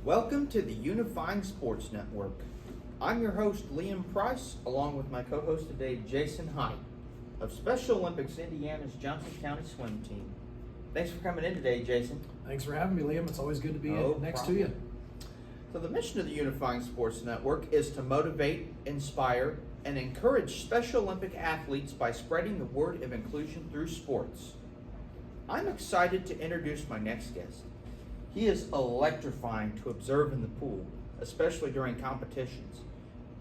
Welcome to the Unifying Sports Network. I'm your host, Liam Price, along with my co-host today, Jason Height, of Special Olympics Indiana's Johnson County swim team. Thanks for coming in today, Jason. Thanks for having me, Liam. It's always good to be next to you. So the mission of the Unifying Sports Network is to motivate, inspire, and encourage Special Olympic athletes by spreading the word of inclusion through sports. I'm excited to introduce my next guest. He is electrifying to observe in the pool, especially during competitions.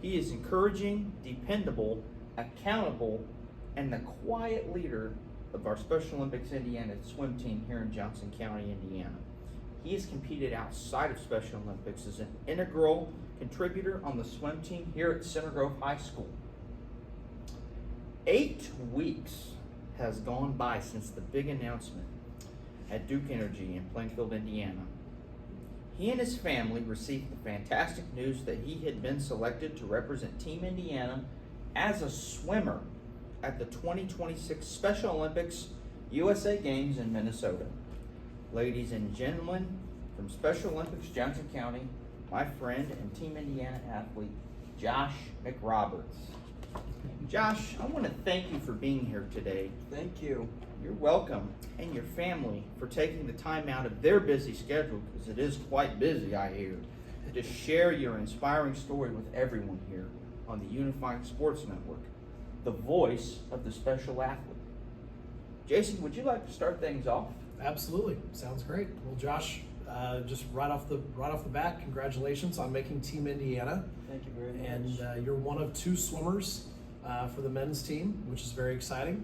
He is encouraging, dependable, accountable, and the quiet leader of our Special Olympics Indiana swim team here in Johnson County, Indiana. He has competed outside of Special Olympics as an integral contributor on the swim team here at Center Grove High School. 8 weeks has gone by since the big announcement at Duke Energy in Plainfield, Indiana. He and his family received the fantastic news that he had been selected to represent Team Indiana as a swimmer at the 2026 Special Olympics USA Games in Minnesota. Ladies and gentlemen, from Special Olympics Johnson County, my friend and Team Indiana athlete, Josh McRoberts. Josh, I want to thank you for being here today. Thank you. You're welcome, and your family for taking the time out of their busy schedule, because it is quite busy, I hear, to share your inspiring story with everyone here on the Unifying Sports Network, the voice of the special athlete. Jason, would you like to start things off? Absolutely, sounds great. Well, Josh, just right off the bat, congratulations on making Team Indiana. Thank you very much. And you're one of 2 swimmers for the men's team, which is very exciting.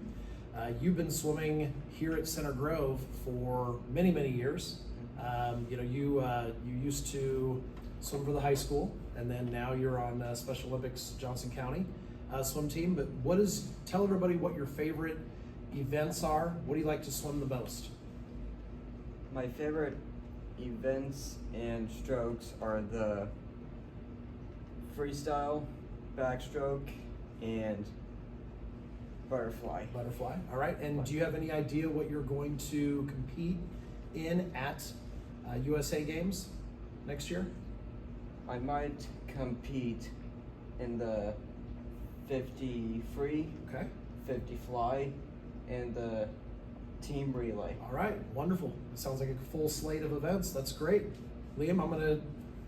You've been swimming here at Center Grove for many, many years. You used to swim for the high school, and then now you're on Special Olympics Johnson County swim team. But tell everybody what your favorite events are. What do you like to swim the most? My favorite events and strokes are the freestyle, backstroke, and butterfly. Butterfly, all right. And do you have any idea what you're going to compete in at USA Games next year? I might compete in the 50 free, Okay. 50 fly, and the team relay. All right, wonderful. It sounds like a full slate of events. That's great. Liam, I'm going to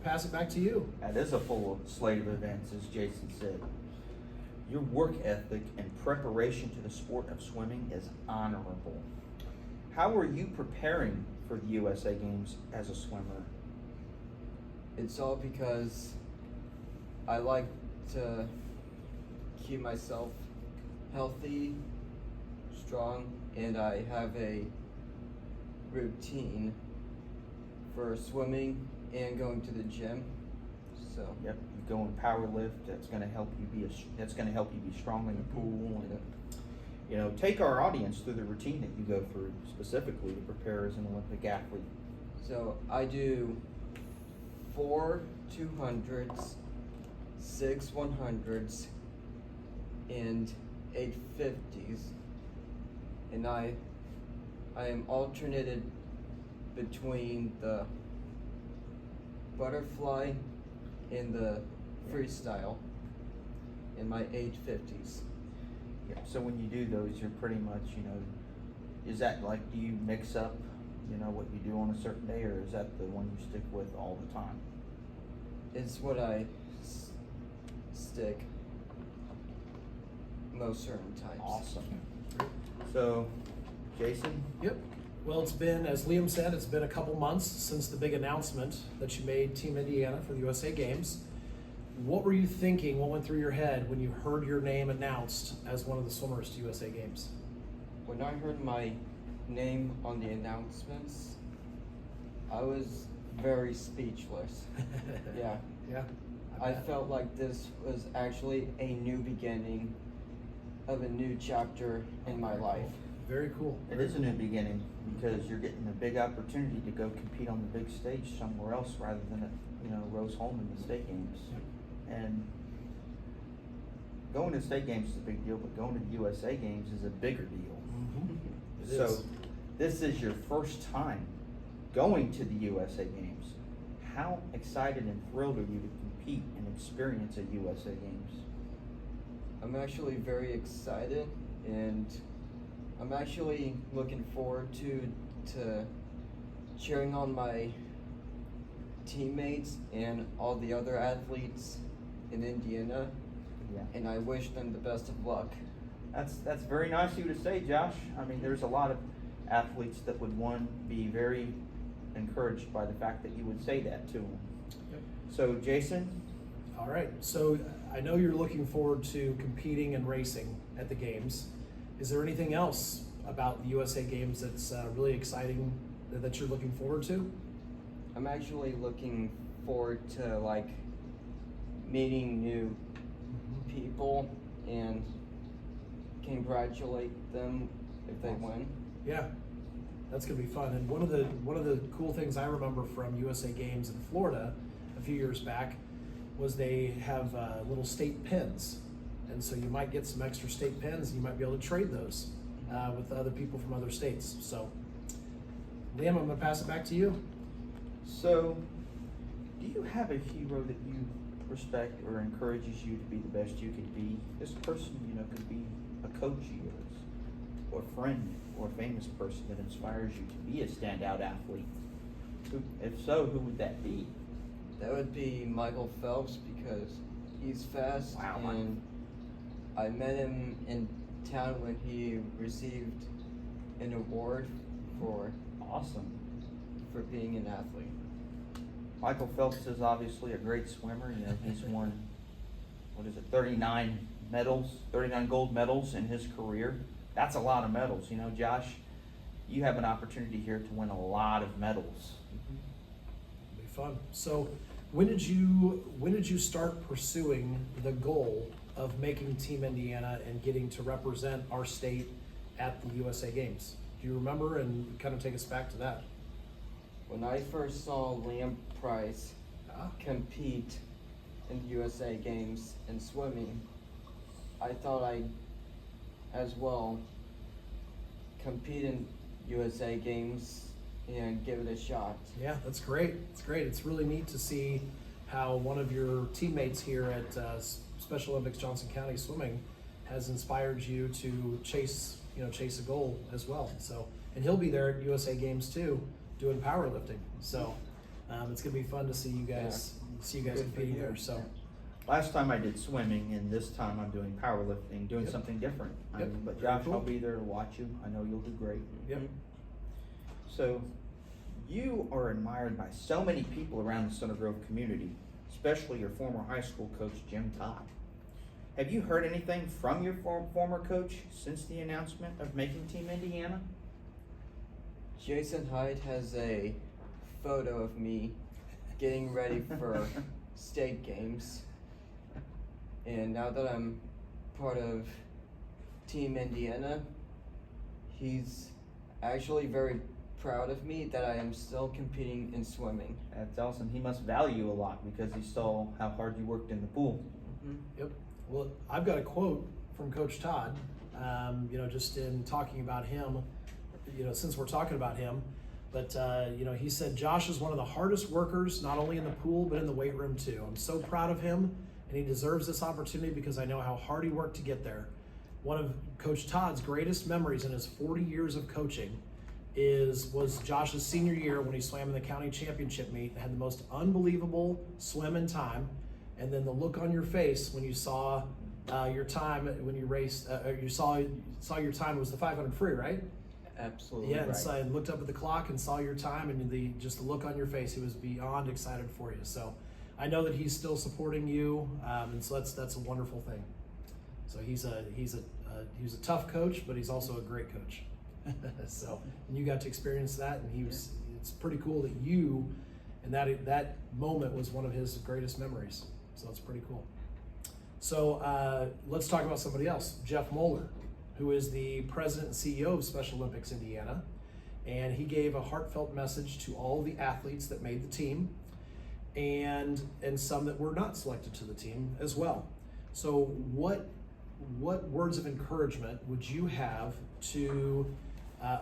pass it back to you. That is a full slate of events, as Jason said. Your work ethic and preparation to the sport of swimming is honorable. How are you preparing for the USA Games as a swimmer? It's all because I like to keep myself healthy, strong, and I have a routine for swimming and going to the gym. So Yep, you go and power lift. That's going to help you be strong in the pool, and take our audience through the routine that you go through specifically to prepare as an Olympic athlete. So I do 4 200s, 6 100s, and 8 50s, and I am alternated between the butterfly and the freestyle in my 8 50s. Yeah. So when you do those, you're pretty much, is that like, do you mix up, what you do on a certain day, or is that the one you stick with all the time? It's what I stick most certain times. Awesome. So, Jason? Yep. Well, it's been, as Liam said, it's been a couple months since the big announcement that you made Team Indiana for the USA Games. What were you thinking? What went through your head when you heard your name announced as one of the swimmers to USA Games? When I heard my name on the announcements, I was very speechless. Yeah. Yeah. I felt like this was actually a new beginning of a new chapter in my life. Very cool. It is a new beginning because you're getting a big opportunity to go compete on the big stage somewhere else rather than at Rose Home in the state games. And going to state games is a big deal, but going to the USA Games is a bigger deal. Mm-hmm. So this is your first time going to the USA Games. how excited and thrilled are you to compete and experience a USA Games? I'm actually very excited, and I'm actually looking forward to cheering on my teammates and all the other athletes in Indiana, Yeah. and I wish them the best of luck. That's very nice of you to say, Josh. I mean, there's a lot of athletes that would, one, be very encouraged by the fact that you would say that to them. Yep. So, Jason, All right, so I know you're looking forward to competing and racing at the games. Is there anything else about the USA Games that's really exciting that you're looking forward to? I'm actually looking forward to like meeting new people and congratulate them if they win. Yeah, that's gonna be fun. And one of the cool things I remember from USA Games in Florida a few years back was they have little state pins, and so you might get some extra state pins, and you might be able to trade those with other people from other states. So, Liam, I'm gonna pass it back to you. so do you have a hero that you respect or encourages you to be the best you could be? This person, could be a coach of yours, or a friend, or a famous person that inspires you to be a standout athlete. If so, who would that be? That would be Michael Phelps because he's fast, Wow. and I met him in town when he received an award for Awesome. being an athlete. Michael Phelps is obviously a great swimmer. He's won, 39 medals, 39 gold medals in his career. That's a lot of medals. Josh, you have an opportunity here to win a lot of medals. It'll be fun. So, when did you start pursuing the goal of making Team Indiana and getting to represent our state at the USA Games? Do you remember, and kind of take us back to that? When I first saw Liam Price compete in the USA Games in swimming, I thought I'd as well compete in USA Games and give it a shot. Yeah, that's great. It's great. It's really neat to see how one of your teammates here at Special Olympics Johnson County Swimming has inspired you to chase a goal as well. So, and he'll be there at USA Games too, doing powerlifting. So, it's gonna be fun to see you guys Good for competing you. there. So, Last time I did swimming, and this time I'm doing powerlifting, doing Yep. something different. Yep. But Very Josh, cool. I'll be there to watch you. I know you'll do great. yep. So, you are admired by so many people around the Center Grove community, especially your former high school coach, Jim Todd. Have you heard anything from your former coach since the announcement of making Team Indiana? Jason Hyde has a photo of me getting ready for state games. And now that I'm part of Team Indiana, he's actually very proud of me that I am still competing in swimming. That's awesome. He must value you a lot because he saw how hard you worked in the pool. Yep. Well, I've got a quote from Coach Todd, just in talking about him, since we're talking about him, but, he said, Josh is one of the hardest workers, not only in the pool, but in the weight room too. I'm so proud of him, and he deserves this opportunity because I know how hard he worked to get there. One of Coach Todd's greatest memories in his 40 years of coaching was Josh's senior year when he swam in the county championship meet and had the most unbelievable swim and time. And then the look on your face when you saw your time when you raced, you saw your time was the 500 free, right? Absolutely Yeah, right. and so I looked up at the clock and saw your time, and the look on your face, he was beyond excited for you. So I know that he's still supporting you, and so that's a wonderful thing. So he's a tough coach, but he's also a great coach. So, and you got to experience that, and it's pretty cool that you, and that moment was one of his greatest memories. So it's pretty cool. So let's talk about somebody else, Jeff Moeller, who is the president and CEO of Special Olympics Indiana. And he gave a heartfelt message to all the athletes that made the team and some that were not selected to the team as well. So what words of encouragement would you have to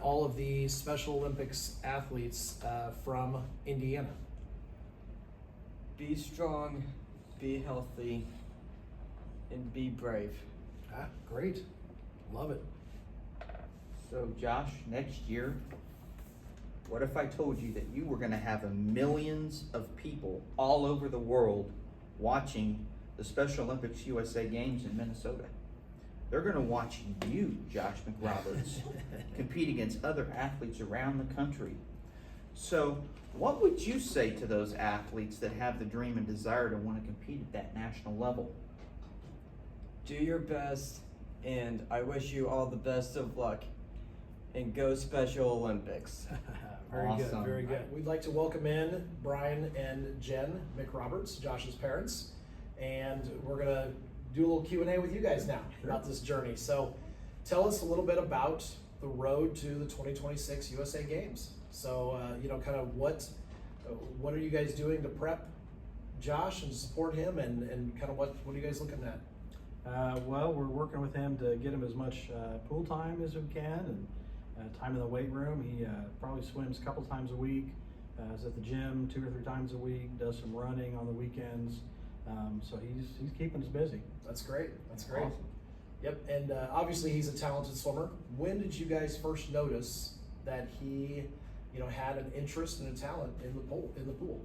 all of the Special Olympics athletes from Indiana? be strong, be healthy, and be brave. Ah, great. Love it. So Josh, next year, what if I told you that you were going to have millions of people all over the world watching the Special Olympics USA Games in Minnesota? They're going to watch you, Josh McRoberts, compete against other athletes around the country. So what would you say to those athletes that have the dream and desire to want to compete at that national level? Do your best, and I wish you all the best of luck. And go Special Olympics. Very Awesome. good, very good. We'd like to welcome in Brian and Jen McRoberts, Josh's parents, and we're gonna do a little Q&A with you guys now about this journey. So tell us a little bit about the road to the 2026 USA Games. So, kind of what are you guys doing to prep Josh and support him, and kind of what are you guys looking at? Well, we're working with him to get him as much pool time as we can, and time in the weight room. He probably swims a couple times a week, is at the gym 2 or 3 times a week, does some running on the weekends. So he's keeping us busy. That's great. That's great. Awesome. Yep, and obviously he's a talented swimmer. When did you guys first notice that he, had an interest and a talent in the pool?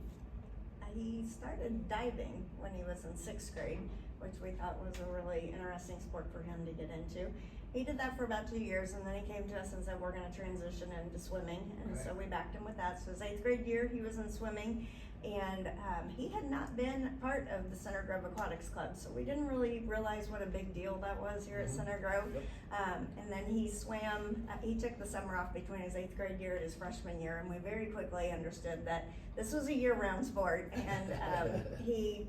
He started diving when he was in 6th grade, which we thought was a really interesting sport for him to get into. He did that for about 2 years, and then he came to us and said, we're gonna transition into swimming. And so we backed him with that. So his 8th grade year, he was in swimming, and he had not been part of the Center Grove Aquatics Club. So we didn't really realize what a big deal that was here at Center Grove. And then he swam, he took the summer off between his 8th grade year and his freshman year, and we very quickly understood that this was a year-round sport, and he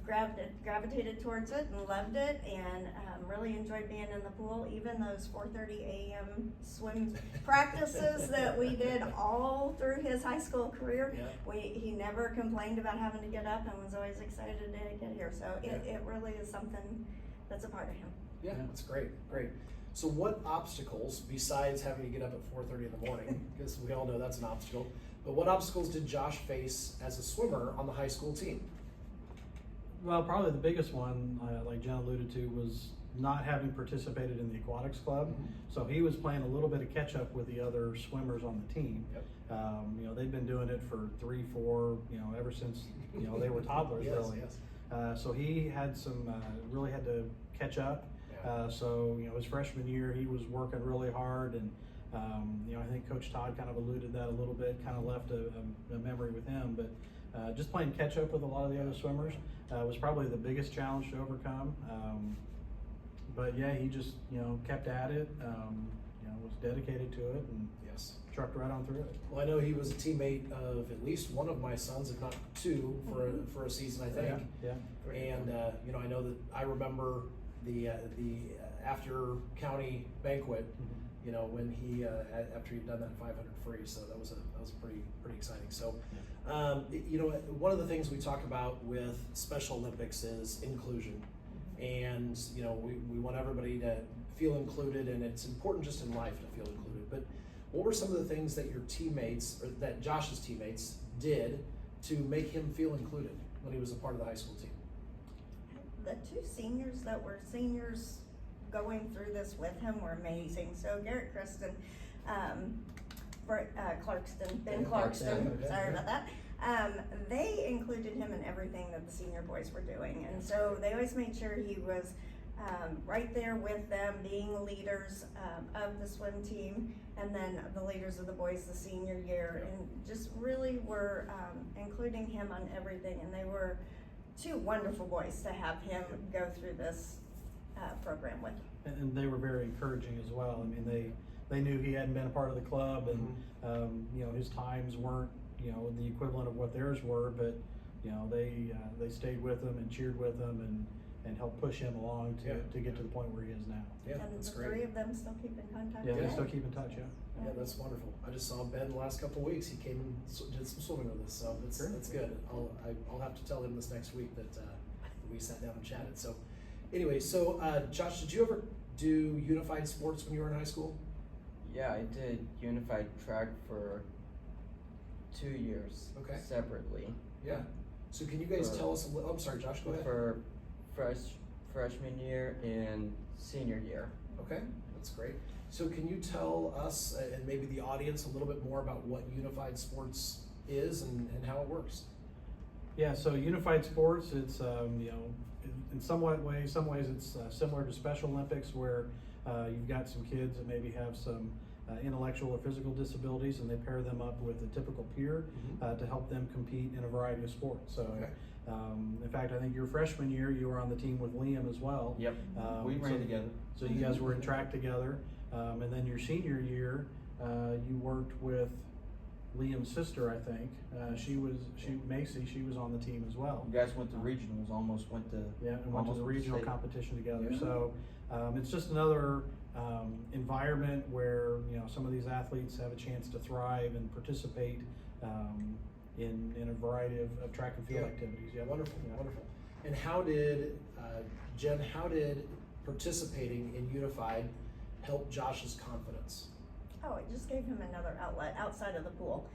gravitated towards it and loved it, and really enjoyed being in the pool. Even those 4:30 a.m. swim practices that we did all through his high school career, he never complained about having to get up and was always excited to get here. So it really is something that's a part of him. Yeah, that's great, great. So what obstacles, besides having to get up at 4:30 in the morning, because we all know that's an obstacle, but what obstacles did Josh face as a swimmer on the high school team? Well, probably the biggest one, like Jen alluded to, was not having participated in the aquatics club. So he was playing a little bit of catch up with the other swimmers on the team. They'd been doing it for 3, 4, ever since they were toddlers. Really. So he had really had to catch up. So his freshman year, he was working really hard, and I think Coach Todd kind of alluded that a little bit, kind of left a memory with him. But just playing catch up with a lot of the other swimmers was probably the biggest challenge to overcome. But yeah, he just kept at it, was dedicated to it, and trucked right on through it. Well, I know he was a teammate of at least one of my sons, if not 2, for a season, I think. Yeah. And I know that I remember the after county banquet. When he after he'd done that 500 free, so that was pretty exciting. So, one of the things we talk about with Special Olympics is inclusion, and we want everybody to feel included, and it's important just in life to feel included. But what were some of the things that your teammates, or that Josh's teammates, did to make him feel included when he was a part of the high school team? The 2 seniors that were seniors going through this with him were amazing. So Garrett Kristen, Ben Clarkston, sorry about that. They included him in everything that the senior boys were doing. And so they always made sure he was right there with them, being leaders of the swim team, and then the leaders of the boys the senior year, and just really were including him on everything. And they were 2 wonderful boys to have him go through this program with. And they were very encouraging as well. I mean, they knew he hadn't been a part of the club, and his times weren't the equivalent of what theirs were, but they stayed with him and cheered with him and helped push him along to get to the point where he is now. Yeah, and that's the great. 3 of them still keep in contact. Yeah, they today. still keep in touch. Yeah, that's wonderful. I just saw Ben the last couple of weeks. He came and did some swimming with us, so that's good. I'll have to tell him this next week that we sat down and chatted. So anyway, Josh, did you ever do unified sports when you were in high school? Yeah, I did unified track for 2 years separately. Yeah. So can you guys For- tell us a little, I'm sorry, Josh, go ahead. For freshman year and senior year. Okay, that's great. So can you tell us and maybe the audience a little bit more about what Unified Sports is and how it works? Yeah, so Unified Sports, it's, in some ways it's similar to Special Olympics where you've got some kids that maybe have some intellectual or physical disabilities, and they pair them up with a typical peer to help them compete in a variety of sports. So, Okay. in fact, I think your freshman year, you were on the team with Liam as well. Yep, we ran together. So you guys were in track together. And then your senior year, you worked with Liam's sister, I think. Macy, she was on the team as well. You guys went to regionals, almost went to. Yeah, and went to almost the went regional state. competition together. Yeah. So it's just another environment where some of these athletes have a chance to thrive and participate in a variety of track and field Yeah. activities. Yeah, Wonderful, Yeah. wonderful. And how did, Jen, how did participating in Unified help Josh's confidence? Oh, it just gave him another outlet outside of the pool.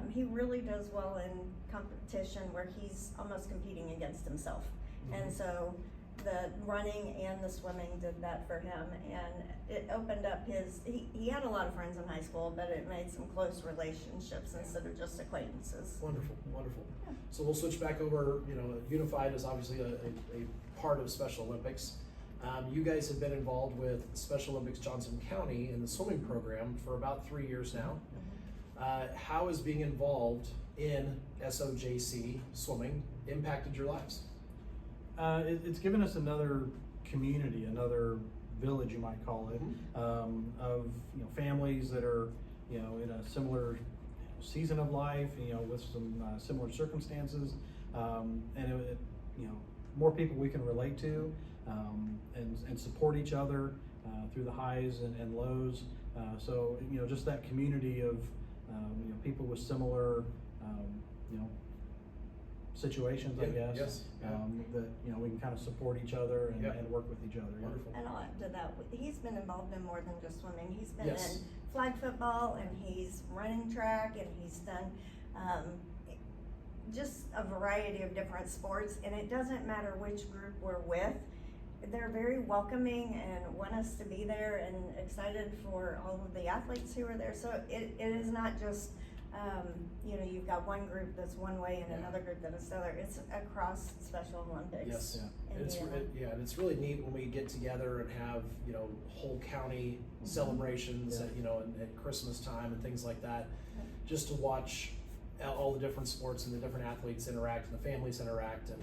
He really does well in competition where he's almost competing against himself. And so the running and the swimming did that for him, and it opened up he had a lot of friends in high school, but it made some close relationships instead of just acquaintances. Wonderful, wonderful. Yeah. So we'll switch back over, Unified is obviously a part of Special Olympics. You guys have been involved with Special Olympics Johnson County in the swimming program for about 3 years now. How has being involved in SOJC swimming impacted your lives? It's given us another community, another village, you might call it, of families that are in a similar season of life, with some similar circumstances, and more people we can relate to, and support each other through the highs and lows. So just that community of people with similar situations, I guess. Yes. That we can kind of support each other and, Yeah. and work with each other. Yeah. Wonderful. And I'll add to that, he's been involved in more than just swimming. He's been Yes. in flag football, and he's running track, and he's done just a variety of different sports. And it doesn't matter which group we're with, they're very welcoming and want us to be there and excited for all of the athletes who are there. So it is not just you've got one group that's one way and another group that is the other. It's across Special Olympics. Yes. Yeah. in It's Indiana. and it's really neat when we get together and have whole county celebrations Yeah. at Christmas time and things like that, just to watch all the different sports and the different athletes interact and the families interact, and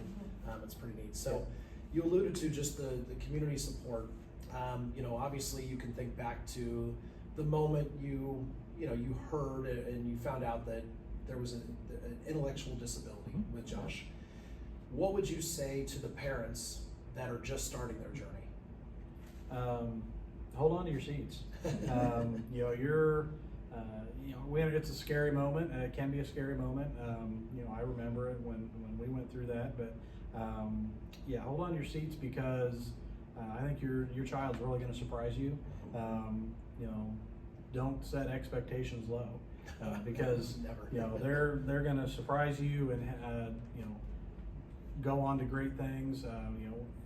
it's pretty neat. So you alluded to just the community support. Obviously you can think back to the moment you heard and you found out that there was an intellectual disability with Josh. What would you say to the parents that are just starting their journey? Hold on to your seats. It's a scary moment. It can be a scary moment. I remember it when we went through that. But hold on to your seats, because I think your child's really going to surprise you. Don't set expectations low, because Never. they're going to surprise you and go on to great things.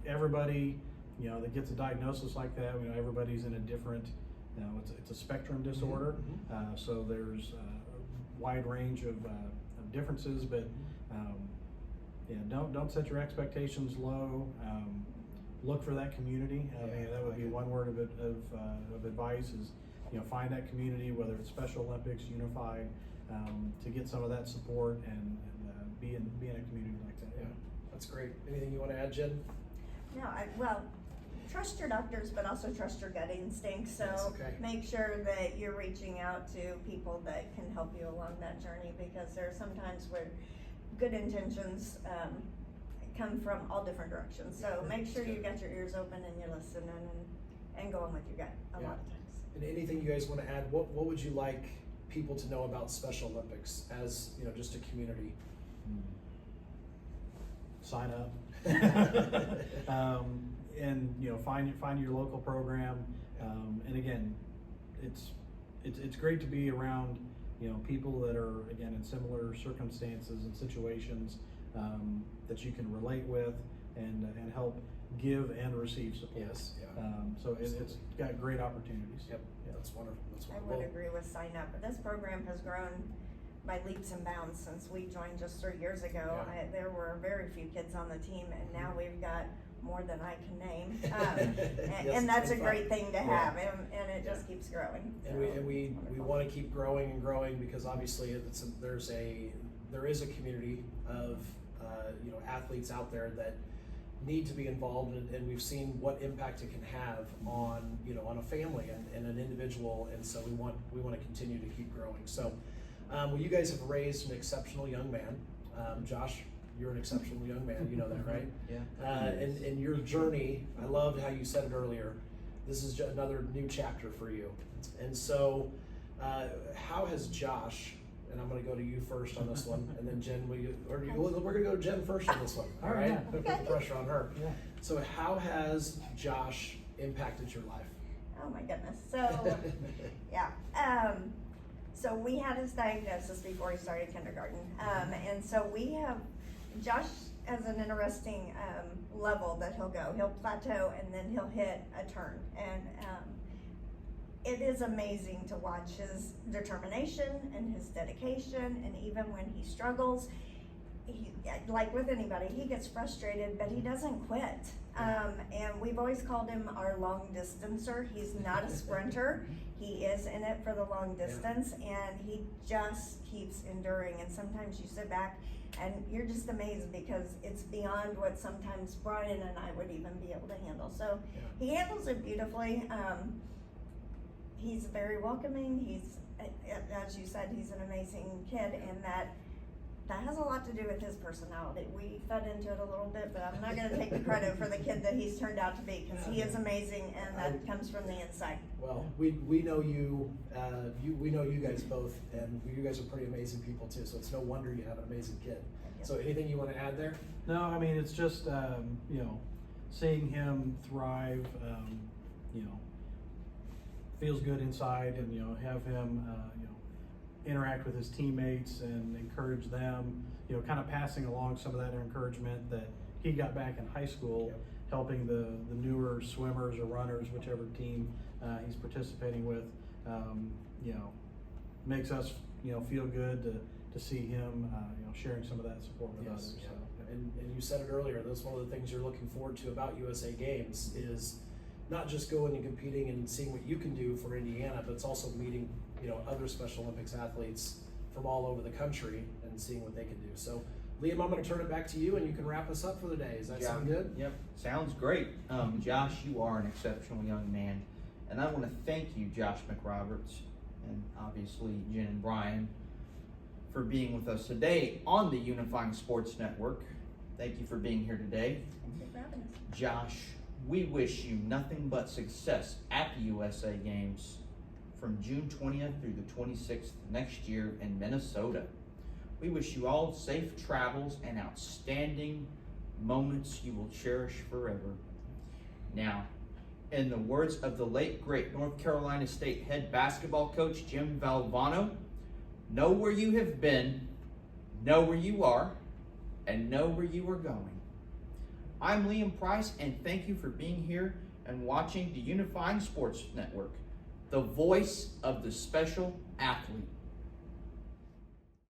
Everybody that gets a diagnosis like that, everybody's in a different, it's a spectrum disorder. So there's a wide range of differences, but don't set your expectations low. Look for that community. That would be one word of advice is, find that community, whether it's Special Olympics, Unified, to get some of that support and be in a community like that. Yeah, that's great. Anything you want to add, Jen? No, trust your doctors, but also trust your gut instinct. So Yes, okay. make sure that you're reaching out to people that can help you along that journey, because there are some times where good intentions come from all different directions. So make sure you got your ears open and you're listening and going with your gut a lot of times. And anything you guys want to add? What would you like people to know about Special Olympics as just a community? Sign up. And find your local program. And again, it's great to be around people that are, again, in similar circumstances and situations, that you can relate with and help give and receive support. Yes, yeah. So it's got great opportunities. Yep, that's wonderful. That's I wonderful. would agree with sign up, but this program has grown by leaps and bounds since we joined just 3 years ago. Yeah. There were very few kids on the team, and now we've got more than I can name. Yes, And that's a it's great fun. thing to have, and it just keeps growing. And we Wonderful. want to keep growing and growing because obviously there is a community of athletes out there that need to be involved, and we've seen what impact it can have on on a family and an individual, and so we want to continue to keep growing. So well, you guys have raised an exceptional young man. Josh, you're an exceptional young man, you know that, right? Yeah. And your journey, I loved how you said it earlier, this is just another new chapter for you. And so how has Josh, and I'm going to go to you first on this one, and then Jen, we're going to go to Jen first on this one, all right? Yeah. Put the pressure on her. Yeah. So how has Josh impacted your life? Oh my goodness. So, yeah. So we had his diagnosis before he started kindergarten. And so Josh has an interesting level that he'll go. He'll plateau and then he'll hit a turn. And it is amazing to watch his determination and his dedication. And even when he struggles, like with anybody, he gets frustrated, but he doesn't quit. And we've always called him our long distancer. He's not a sprinter. He is in it for the long distance, and he just keeps enduring. And sometimes you sit back and you're just amazed because it's beyond what sometimes Brian and I would even be able to handle. So he handles it beautifully. He's very welcoming. He's, as you said, he's an amazing kid, and that has a lot to do with his personality. We fed into it a little bit, but I'm not going to take the credit for the kid that he's turned out to be, because he is amazing, and that comes from the inside. Well, we know you, we know you guys both, and you guys are pretty amazing people too, so it's no wonder you have an amazing kid. So anything you want to add there? No, I mean, it's just, seeing him thrive, feels good inside, and, have him, interact with his teammates and encourage them, kind of passing along some of that encouragement that he got back in high school, helping the newer swimmers or runners, whichever team he's participating with, makes us, feel good to see him, sharing some of that support with others. Yeah. So. And you said it earlier, that's one of the things you're looking forward to about USA Games is not just going and competing and seeing what you can do for Indiana, but it's also meeting, other Special Olympics athletes from all over the country and seeing what they can do. So, Liam, I'm going to turn it back to you, and you can wrap us up for the day. Does that sound good? Yep, sounds great. Josh, you are an exceptional young man, and I want to thank you, Josh McRoberts, and obviously Jen and Brian, for being with us today on the Unifying Sports Network. Thank you for being here today. Thank you for having us. Josh, we wish you nothing but success at the USA Games from June 20th through the 26th next year in Minnesota. We wish you all safe travels and outstanding moments you will cherish forever. Now, in the words of the late great North Carolina State head basketball coach Jim Valvano, know where you have been, know where you are, and know where you are going. I'm Liam Price, and thank you for being here and watching the Unifying Sports Network, the voice of the special athlete.